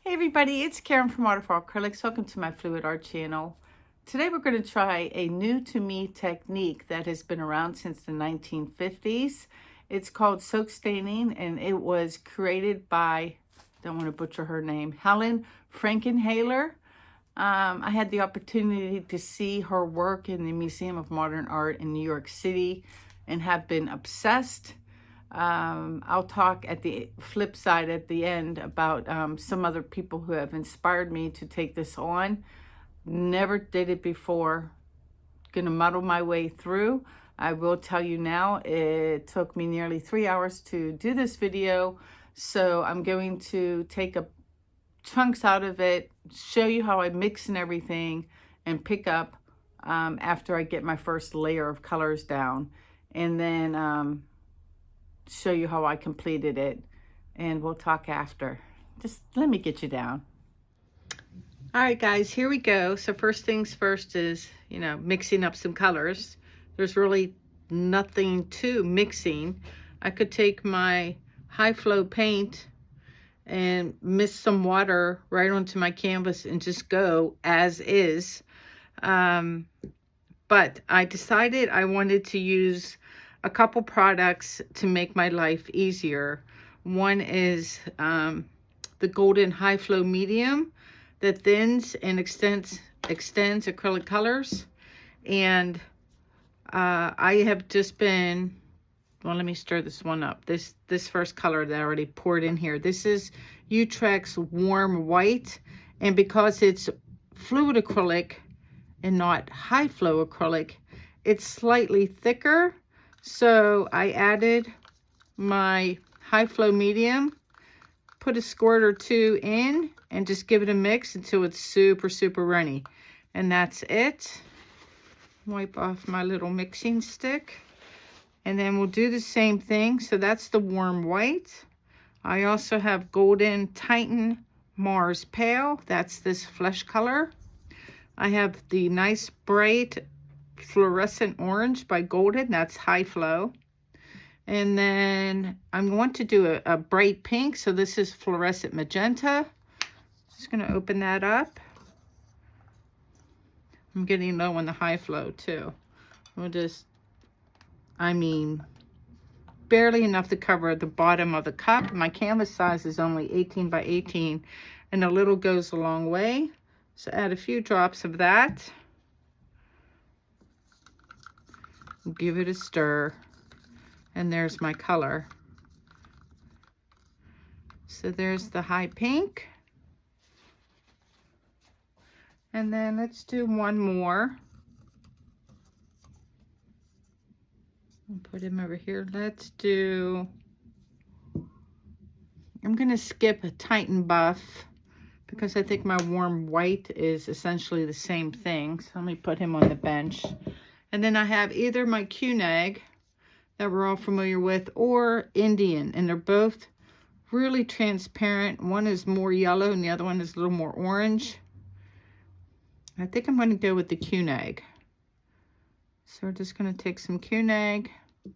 Hey everybody, it's Karen from Waterfall Acrylics. Welcome to my Fluid Art channel. Today we're going to try a new to me technique that has been around since the 1950s. It's called soak staining, and it was created by, don't want to butcher her name, Helen Frankenhaler. I had the opportunity to see her work in the Museum of Modern Art in New York City and have been obsessed. I'll talk at the flip side at the end about some other people who have inspired me to take this on. Never did it before. Gonna muddle my way through. I will tell you now, it took me nearly 3 hours to do this video, so I'm going to take chunks out of it, show you how I mix and everything, and pick up after I get my first layer of colors down, and then show you how I completed it, and we'll talk after. Just let me get you down. All right, guys, here we go. So first things first is, mixing up some colors. There's really nothing to mixing. I could take my high flow paint and mist some water right onto my canvas and just go as is. But I decided I wanted to use a couple products to make my life easier. One is the golden high flow medium that thins and extends acrylic colors. And I have just been, well, let me stir this one up. This first color that I already poured in here, this is Utrecht's warm white, and because it's fluid acrylic and not high flow acrylic, it's slightly thicker. So I added my high flow medium, put a squirt or two in, and just give it a mix until it's super, super runny. And that's it. Wipe off my little mixing stick. And then we'll do the same thing. So that's the warm white. I also have golden Titan Mars Pale. That's this flesh color. I have the nice bright fluorescent orange by Golden, that's high flow. And then I'm going to do a bright pink, so this is fluorescent magenta. Just going to open that up. I'm getting low on the high flow too. We'll just, barely enough to cover the bottom of the cup. My canvas size is only 18 by 18, and a little goes a long way. So add a few drops of that. Give it a stir, and there's my color. So there's the high pink, and then let's do one more. I'll put him over here. Let's do, I'm gonna skip a Titan Buff because I think my warm white is essentially the same thing. So let me put him on the bench. And then I have either my Cunag that we're all familiar with, or Indian, and they're both really transparent. One is more yellow and the other one is a little more orange. I think I'm going to go with the Cunag. So we're just going to take some Cunag, a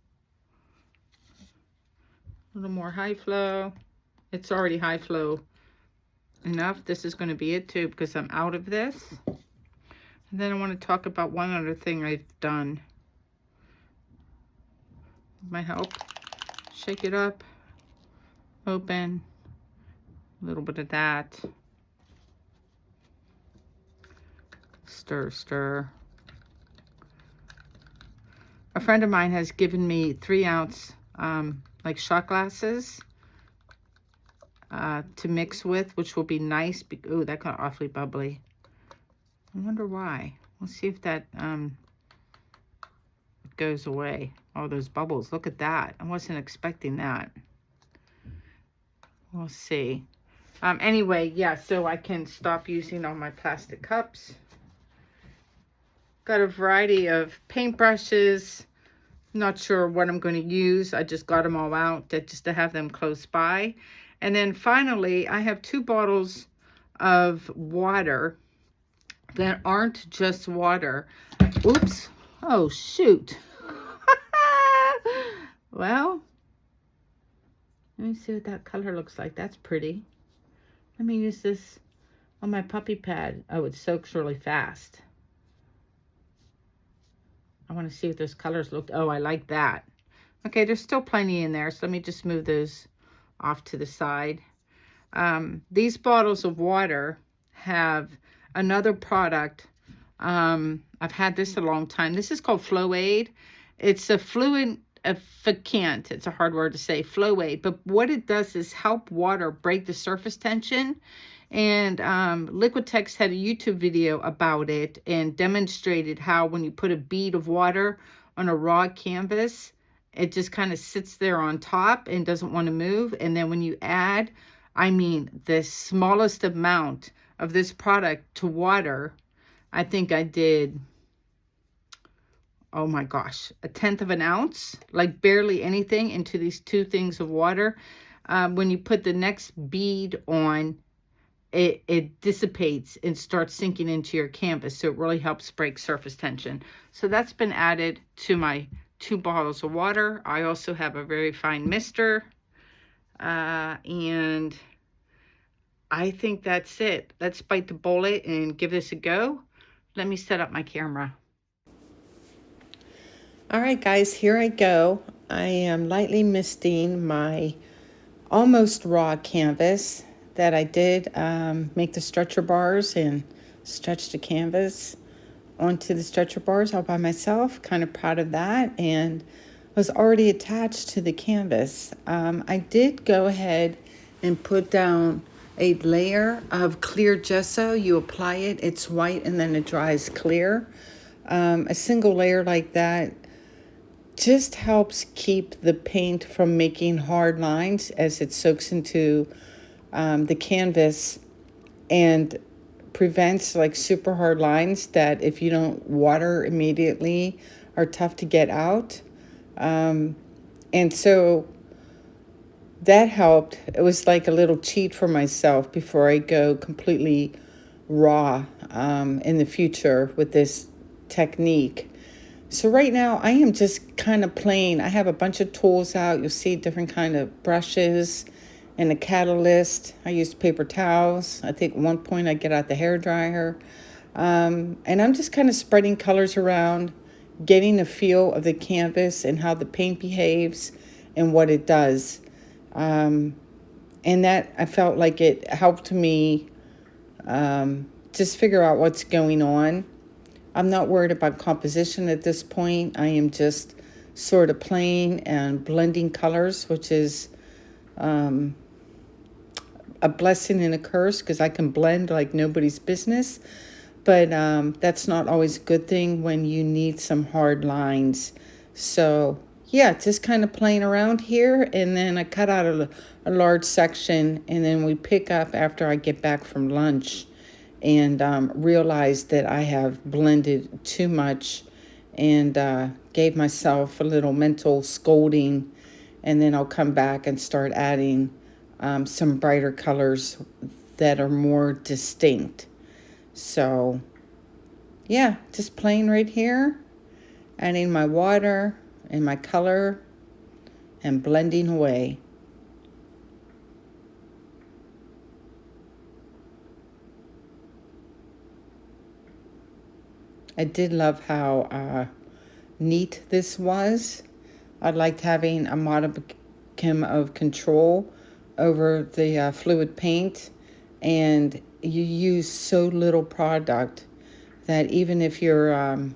little more high flow. It's already high flow enough. This is going to be it too, because I'm out of this. And then I want to talk about one other thing I've done. Might help. Shake it up, open, a little bit of that. Stir, stir. A friend of mine has given me 3-ounce like shot glasses to mix with, which will be nice. Oh, that got awfully bubbly. I wonder why. We'll see if that goes away. All those bubbles. Look at that. I wasn't expecting that. We'll see. Anyway, yeah, so I can stop using all my plastic cups. Got a variety of paintbrushes. Not sure what I'm going to use. I just got them all out just to have them close by. And then finally, I have 2 bottles of water that aren't just water. Oops. Oh, shoot. Well, let me see what that color looks like. That's pretty. Let me use this on my puppy pad. Oh, it soaks really fast. I want to see what those colors look. Oh, I like that. Okay, there's still plenty in there, so let me just move those off to the side. These bottles of water have another product. I've had this a long time. This is called Flow Aid. It's a fluidificant. It's a hard word to say, Flow Aid. But what it does is help water break the surface tension. And Liquitex had a YouTube video about it and demonstrated how when you put a bead of water on a raw canvas, it just kind of sits there on top and doesn't want to move. And then when you add, I mean, the smallest amount of this product to water, I think I did, oh my gosh, 1/10 of an ounce, like barely anything into these 2 things of water. When you put the next bead on, it dissipates and starts sinking into your canvas. So it really helps break surface tension. So that's been added to my 2 bottles of water. I also have a very fine mister. And I think that's it. Let's bite the bullet and give this a go. Let me set up my camera. All right, guys, here I go. I am lightly misting my almost raw canvas that I did make the stretcher bars and stretch the canvas onto the stretcher bars all by myself. Kind of proud of that, and was already attached to the canvas. I did go ahead and put down a layer of clear gesso. You apply it, it's white, and then it dries clear. A single layer like that just helps keep the paint from making hard lines as it soaks into the canvas, and prevents like super hard lines that if you don't water immediately are tough to get out. And so that helped. It was like a little cheat for myself before I go completely raw in the future with this technique. So right now I am just kind of playing. I have a bunch of tools out. You'll see different kind of brushes and a catalyst. I used paper towels. I think at one point I get out the hair dryer. And I'm just kind of spreading colors around, getting a feel of the canvas and how the paint behaves and what it does. And that, I felt like it helped me just figure out what's going on. I'm not worried about composition at this point. I am just sort of playing and blending colors, which is a blessing and a curse because I can blend like nobody's business. But that's not always a good thing when you need some hard lines. So yeah, just kind of playing around here. And then I cut out a large section, and then we pick up after I get back from lunch, and realized that I have blended too much, and gave myself a little mental scolding. And then I'll come back and start adding some brighter colors that are more distinct. So yeah, just playing right here, adding my water and my color and blending away. I did love how neat this was. I liked having a modicum of control over the fluid paint, and you use so little product that even if you're, on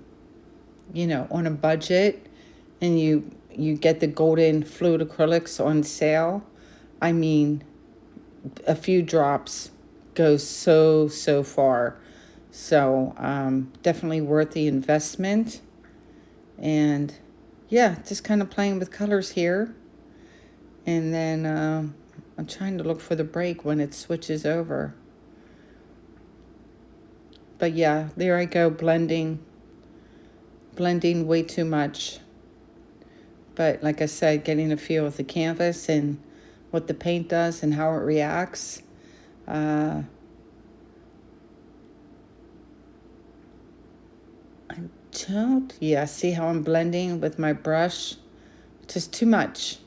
a budget and you get the golden fluid acrylics on sale, I mean, a few drops goes so far. So definitely worth the investment. And yeah, just kind of playing with colors here. And then I'm trying to look for the break when it switches over. But yeah, there I go, blending way too much. But like I said, getting a feel of the canvas and what the paint does and how it reacts. See how I'm blending with my brush? Just too much.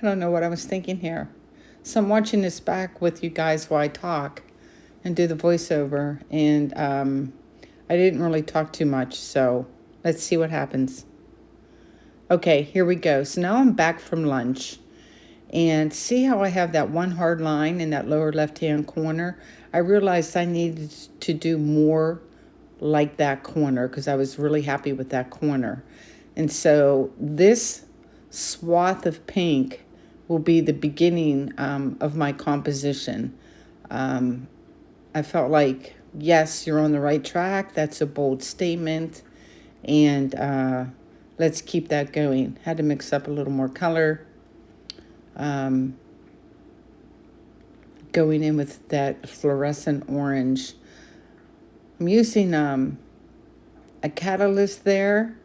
I don't know what I was thinking here. So I'm watching this back with you guys while I talk and do the voiceover. And I didn't really talk too much. So let's see what happens. Okay, here we go. So now I'm back from lunch. And see how I have that one hard line in that lower left-hand corner? I realized I needed to do more like that corner because I was really happy with that corner. And so this swath of pink will be the beginning of my composition. I felt like, yes, you're on the right track. That's a bold statement. And let's keep that going. Had to mix up a little more color. Going in with that fluorescent orange. I'm using a catalyst there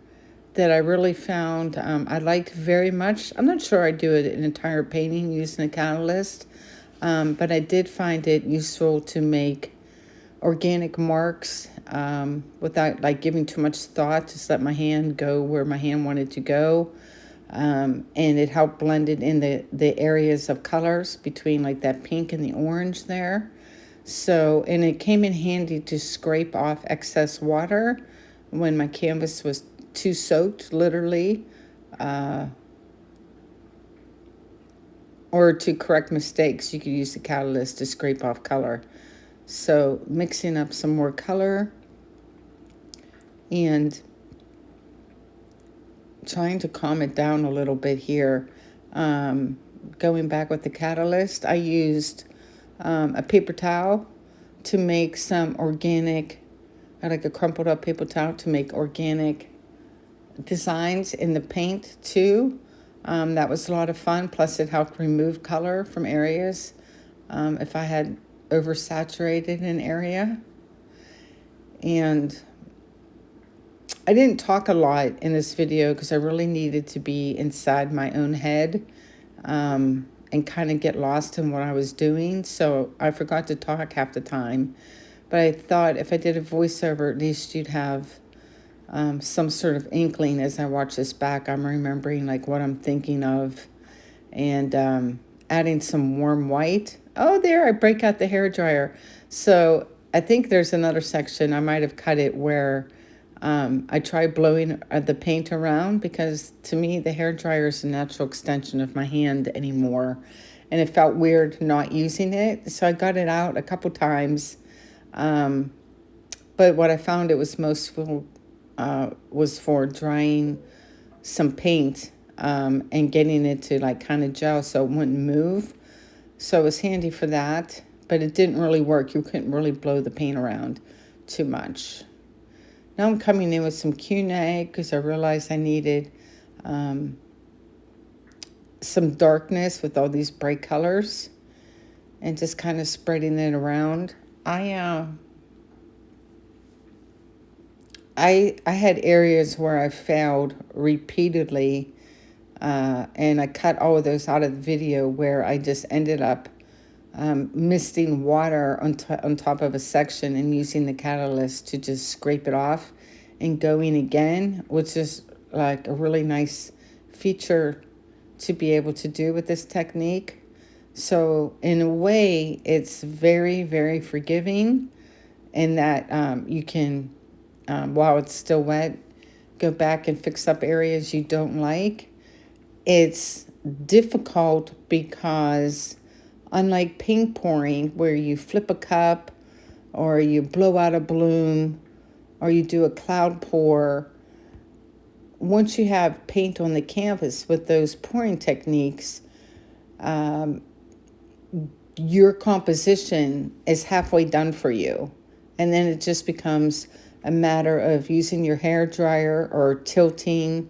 that I really found I liked very much. I'm not sure I'd do an entire painting using a catalyst, but I did find it useful to make organic marks without like giving too much thought. Just let my hand go where my hand wanted to go. And it helped blend it in the areas of colors between like that pink and the orange there. So, and it came in handy to scrape off excess water when my canvas was too soaked, literally, or to correct mistakes. You could use the catalyst to scrape off color. So mixing up some more color and trying to calm it down a little bit here. Going back with the catalyst, I used a paper towel to make some organic, I like a crumpled up paper towel to make organic designs in the paint too. That was a lot of fun. Plus it helped remove color from areas if I had oversaturated an area. And I didn't talk a lot in this video because I really needed to be inside my own head and kind of get lost in what I was doing. So I forgot to talk half the time. But I thought if I did a voiceover, at least you'd have some sort of inkling as I watch this back. I'm remembering like what I'm thinking of and adding some warm white. Oh, there, I break out the hairdryer. So I think there's another section. I might have cut it where I tried blowing the paint around because to me the hairdryer is a natural extension of my hand anymore. And it felt weird not using it. So I got it out a couple times. But what I found it was was for drying some paint and getting it to like kind of gel so it wouldn't move. So it was handy for that, but it didn't really work. You couldn't really blow the paint around too much. Now I'm coming in with some Q-Nag because I realized I needed some darkness with all these bright colors and just kind of spreading it around. I had areas where I failed repeatedly and I cut all of those out of the video where I just ended up misting water on top of a section and using the catalyst to just scrape it off and going again, which is like a really nice feature to be able to do with this technique. So in a way, it's very, very forgiving in that you can, while it's still wet, go back and fix up areas you don't like. It's difficult because unlike paint pouring, where you flip a cup or you blow out a balloon or you do a cloud pour, once you have paint on the canvas with those pouring techniques, your composition is halfway done for you. And then it just becomes a matter of using your hair dryer or tilting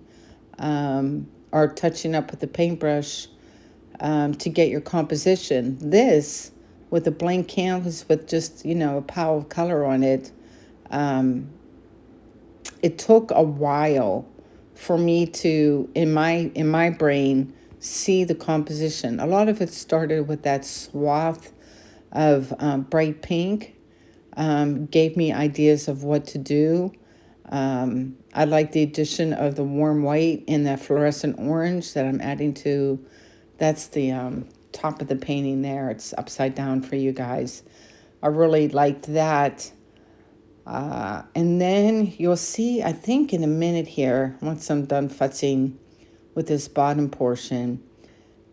or touching up with the paintbrush to get your composition. This, with a blank canvas with just, a pile of color on it, it took a while for me to, in my brain, see the composition. A lot of it started with that swath of bright pink, gave me ideas of what to do. I like the addition of the warm white and that fluorescent orange that I'm adding to That's the top of the painting there. It's upside down for you guys. I really liked that. And then you'll see, I think in a minute here, once I'm done futzing with this bottom portion,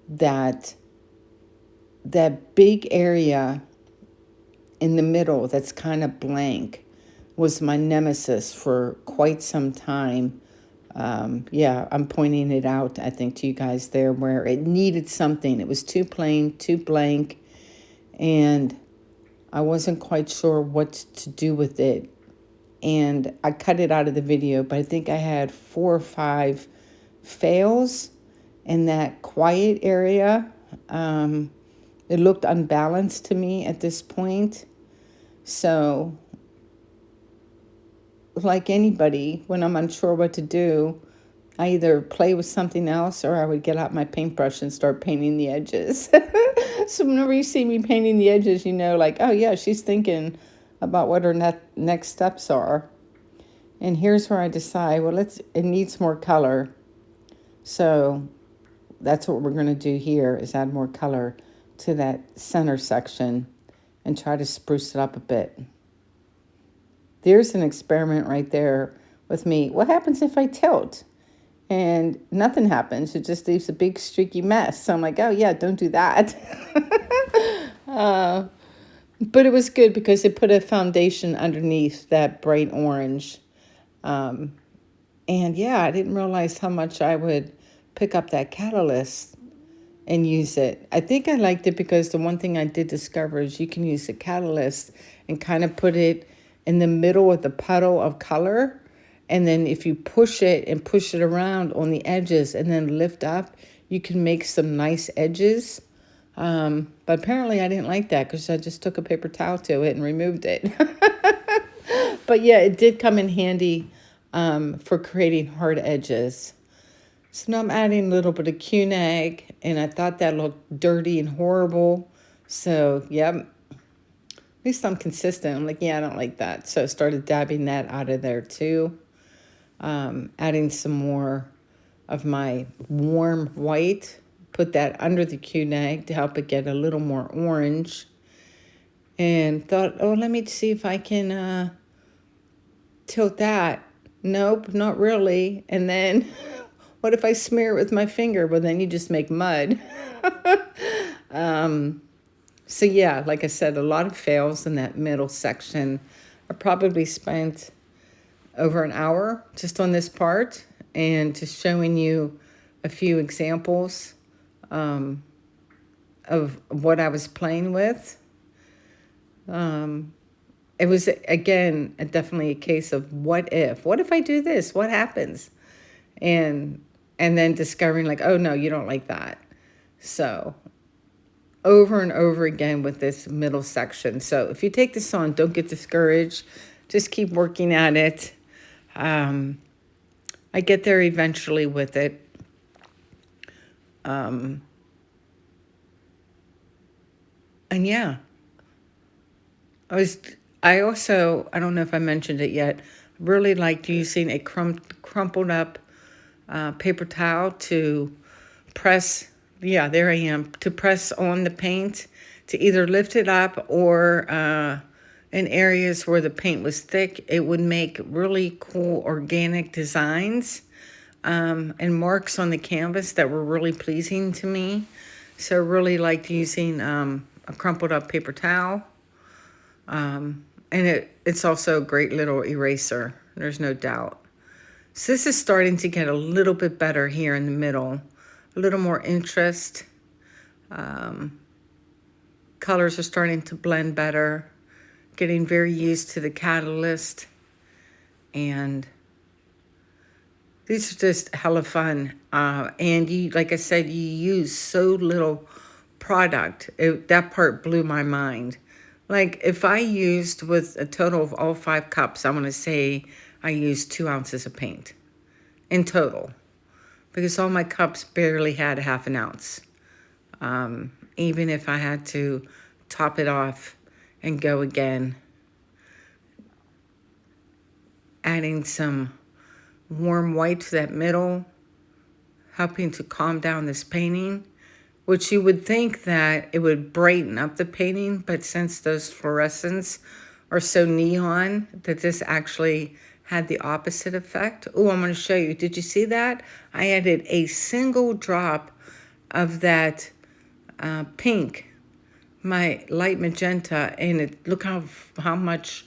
that that big area in the middle that's kind of blank was my nemesis for quite some time. Yeah, I'm pointing it out, I think, to you guys there, where it needed something. It was too plain, too blank, and I wasn't quite sure what to do with it. And I cut it out of the video, but I think I had 4 or 5 fails in that quiet area. It looked unbalanced to me at this point. So, like anybody, when I'm unsure what to do, I either play with something else or I would get out my paintbrush and start painting the edges. So whenever you see me painting the edges, you know, like, oh yeah, she's thinking about what her next steps are. And here's where I decide, well, it needs more color. So that's what we're going to do here, is add more color to that center section and try to spruce it up a bit. There's an experiment right there with me. What happens if I tilt? And nothing happens. It just leaves a big streaky mess. So I'm like, oh yeah, don't do that. But it was good because it put a foundation underneath that bright orange. And yeah, I didn't realize how much I would pick up that catalyst and use it. I think I liked it because the one thing I did discover is you can use the catalyst and kind of put it in the middle of the puddle of color. And then if you push it and push it around on the edges and then lift up, you can make some nice edges. But apparently I didn't like that because I just took a paper towel to it and removed it. But yeah, it did come in handy for creating hard edges. So now I'm adding a little bit of Q-nag, and I thought that looked dirty and horrible. So, yeah, at least I'm consistent. I'm like, yeah, I don't like that. So I started dabbing that out of there too. Adding some more of my warm white. Put that under the Q-nag to help it get a little more orange. And thought, oh, let me see if I can tilt that. Nope, not really. And then what if I smear it with my finger? Well, then you just make mud. So yeah, like I said, a lot of fails in that middle section. I probably spent over an hour just on this part and just showing you a few examples of what I was playing with. It was, again, definitely a case of what if. What if I do this? What happens? And then discovering like, oh, no, you don't like that. So over and over again with this middle section. So if you take this on, don't get discouraged. Just keep working at it. I get there eventually with it. And yeah, I also, I don't know if I mentioned it yet, really liked using a crumpled up paper towel to press, yeah, there I am, to press on the paint to either lift it up or in areas where the paint was thick, it would make really cool organic designs and marks on the canvas that were really pleasing to me. So really liked using a crumpled up paper towel. And it's also a great little eraser. There's no doubt. So this is starting to get a little bit better here in the middle. A little more interest. Colors are starting to blend better. Getting very used to the catalyst. And these are just hella fun. And you, like I said, you use so little product. That part blew my mind. Like if I used with a total of all 5 cups, I want to say I used 2 ounces of paint in total. Because all my cups barely had half an ounce. Even if I had to top it off and go again. Adding some warm white to that middle, helping to calm down this painting. which you would think that it would brighten up the painting, but since those fluorescents are so neon, that this actually had the opposite effect. Oh, I'm going to show you. Did you see that? I added a single drop of that pink, my light magenta, and look how much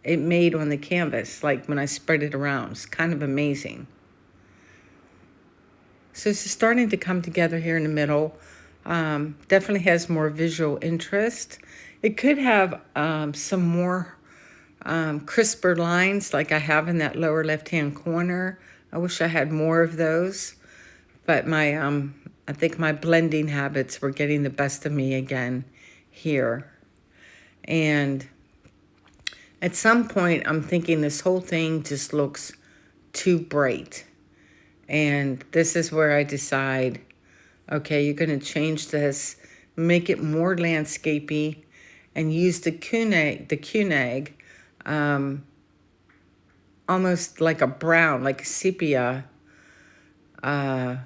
it made on the canvas, like when I spread it around. It's kind of amazing. So it's starting to come together here in the middle. Definitely has more visual interest. It could have some more crisper lines like I have in that lower left-hand corner. I wish I had more of those, but I think my blending habits were getting the best of me again here. And at some point, I'm thinking this whole thing just looks too bright. And this is where I decide, okay, you're going to change this, make it more landscapey, and use the Cunag, almost like a brown, like a sepia. And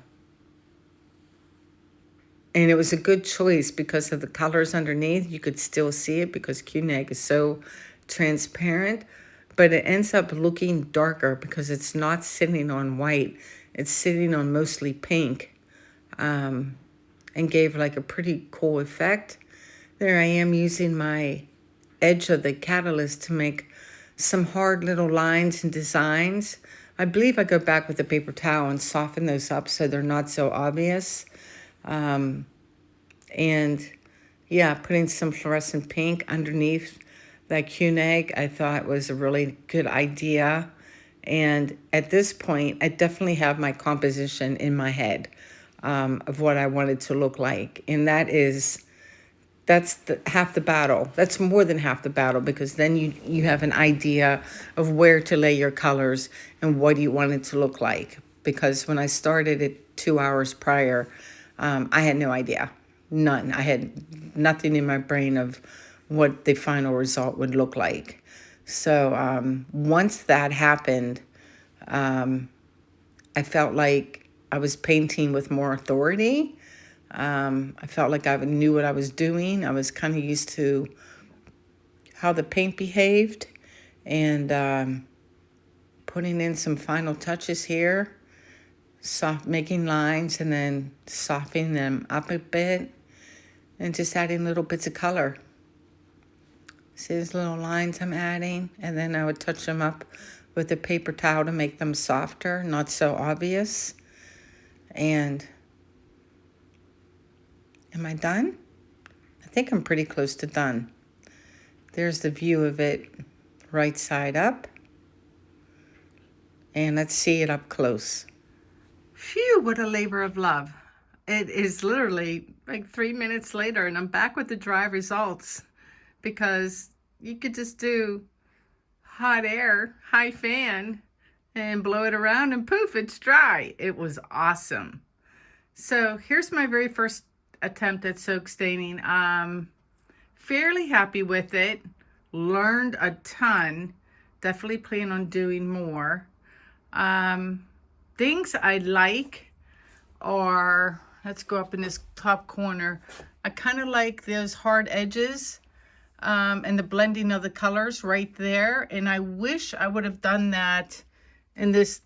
it was a good choice because of the colors underneath. You could still see it because Cunag is so transparent, but it ends up looking darker because it's not sitting on white. It's sitting on mostly pink, and gave like a pretty cool effect. There I am using my edge of the catalyst to make some hard little lines and designs. I believe I go back with the paper towel and soften those up so they're not so obvious. And yeah, putting some fluorescent pink underneath that Cunag I thought was a really good idea. And at this point, I definitely have my composition in my head of what I wanted to look like. And that's half the battle. That's more than half the battle, because then you have an idea of where to lay your colors and what you want it to look like. Because when I started it 2 hours prior, I had no idea. None. I had nothing in my brain of what the final result would look like. So once that happened, I felt like I was painting with more authority. I felt like I knew what I was doing. I was kind of used to how the paint behaved, and putting in some final touches here, making lines and then softening them up a bit, and just adding little bits of color. See these little lines I'm adding? And then I would touch them up with a paper towel to make them softer, not so obvious. And am I done? I think I'm pretty close to done. There's the view of it right side up. And let's see it up close. Phew, what a labor of love. It is literally like 3 minutes later and I'm back with the dry results, because you could just do hot air, high fan, and blow it around and poof, it's dry. It was awesome. So here's my very first attempt at soak staining. Fairly happy with it. Learned a ton. Definitely plan on doing more. Things I like are, let's go up in this top corner. I kind of like those hard edges. And the blending of the colors right there. And I wish I would have done that in this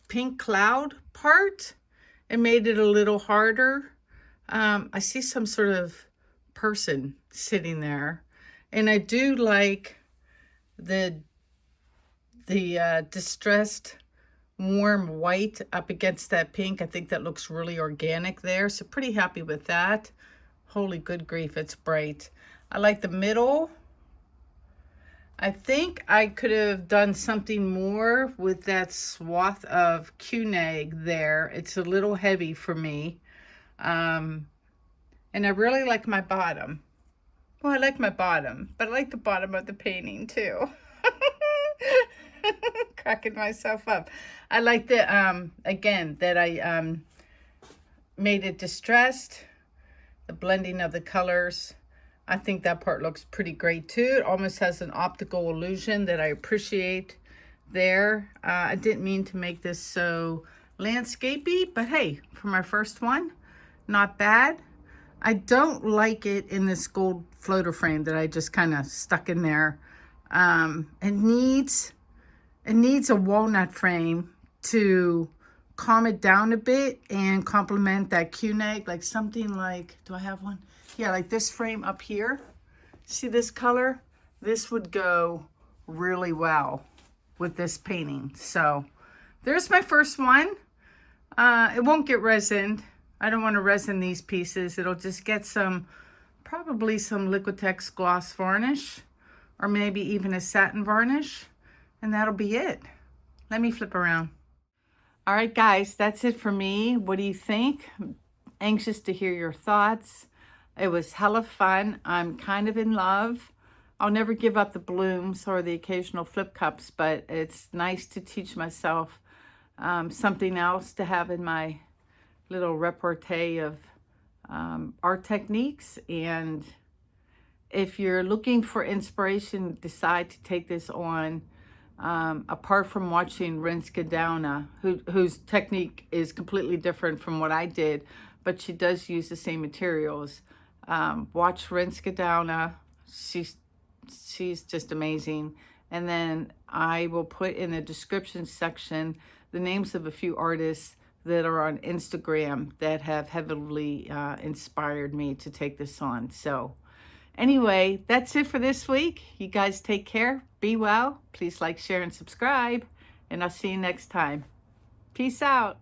pink cloud part. It made it a little harder. I see some sort of person sitting there. And I do like the distressed warm white up against that pink. I think that looks really organic there. So pretty happy with that. Holy good grief, it's bright. I like the middle. I think I could have done something more with that swath of Cunag there. It's a little heavy for me. And I really like my bottom. Well, I like my bottom, but I like the bottom of the painting too. Cracking myself up. I like the, again, that I made it distressed. The blending of the colors. I think that part looks pretty great too. It almost has an optical illusion that I appreciate there. I didn't mean to make this so landscapey, but hey, for my first one, not bad. I don't like it in this gold floater frame that I just kind of stuck in there. It needs a walnut frame to calm it down a bit and complement that Q-neck, like something like, do I have one? Yeah, like this frame up here. See this color? This would go really well with this painting. So there's my first one. It won't get resined. I don't want to resin these pieces. It'll just get probably some Liquitex gloss varnish, or maybe even a satin varnish, and that'll be it. Let me flip around. All right, guys, that's it for me. What do you think? I'm anxious to hear your thoughts. It was hella fun. I'm kind of in love. I'll never give up the blooms or the occasional flip cups, but it's nice to teach myself something else to have in my little repertoire of art techniques. And if you're looking for inspiration, decide to take this on. Apart from watching Renska Downa, whose technique is completely different from what I did, but she does use the same materials. Watch Renska Downa. She's just amazing. And then I will put in the description section the names of a few artists that are on Instagram that have heavily inspired me to take this on. So anyway, that's it for this week. You guys take care. Be well. Please like, share, and subscribe. And I'll see you next time. Peace out.